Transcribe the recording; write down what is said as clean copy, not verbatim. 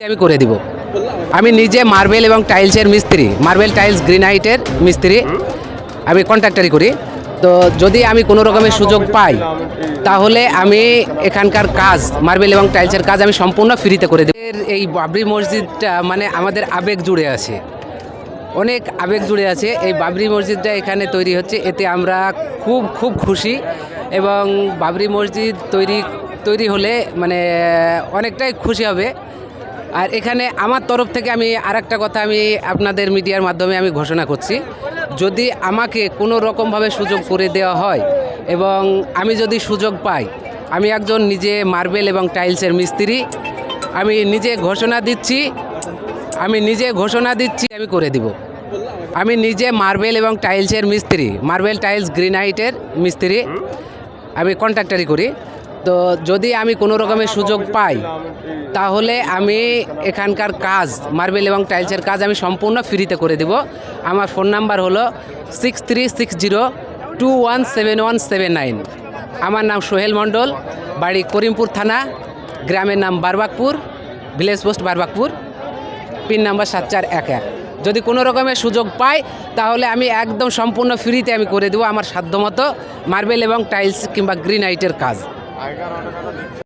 আমি করে দিব। আমি নিজে মার্বেল এবং টাইলসের মিস্ত্রি, মার্বেল টাইলস গ্রিনাইটের মিস্ত্রি। আমি কন্ট্রাক্টারি করি। তো যদি আমি কোনো রকমের সুযোগ পাই তাহলে আমি এখানকার কাজ মার্বেল এবং টাইলসের কাজ আমি সম্পূর্ণ ফ্রিতে করে দেব। এই বাবরি মসজিদটা মানে আমাদের আবেগ জুড়ে আছে, অনেক আবেগ জুড়ে আছে। এই বাবরি মসজিদটা এখানে তৈরি হচ্ছে, এতে আমরা খুব খুব খুশি। এবং বাবরি মসজিদ তৈরি হলে মানে অনেকটাই খুশি হবে। আর এখানে আমার তরফ থেকে আমি আরেকটা কথা আমি আপনাদের মিডিয়ার মাধ্যমে আমি ঘোষণা করছি, যদি আমাকে কোনো রকমভাবে সুযোগ করে দেওয়া হয় এবং আমি যদি সুযোগ পাই, আমি একজন নিজে মার্বেল এবং টাইলসের মিস্ত্রি। আমি নিজে ঘোষণা দিচ্ছি আমি করে দিব। আমি নিজে মার্বেল এবং টাইলসের মিস্ত্রি, মার্বেল টাইলস গ্রিনাইটের মিস্ত্রি। আমি কন্ট্রাক্টারি করি। তো যদি আমি কোনো রকমের সুযোগ পাই তাহলে আমি এখানকার কাজ মার্বেল এবং টাইলসের কাজ আমি সম্পূর্ণ ফ্রিতে করে দেব। আমার ফোন নাম্বার হলো 6360217179। আমার নাম সোহেল মণ্ডল, বাড়ি করিমপুর থানা, গ্রামের নাম Barbakpur, village post Barbakpur, pin number 7411। যদি কোনো রকমের সুযোগ পাই তাহলে আমি একদম সম্পূর্ণ ফ্রিতে আমি করে দেবো আমার সাধ্যমতো মার্বেল এবং টাইলস কিংবা গ্রিনাইটের কাজ।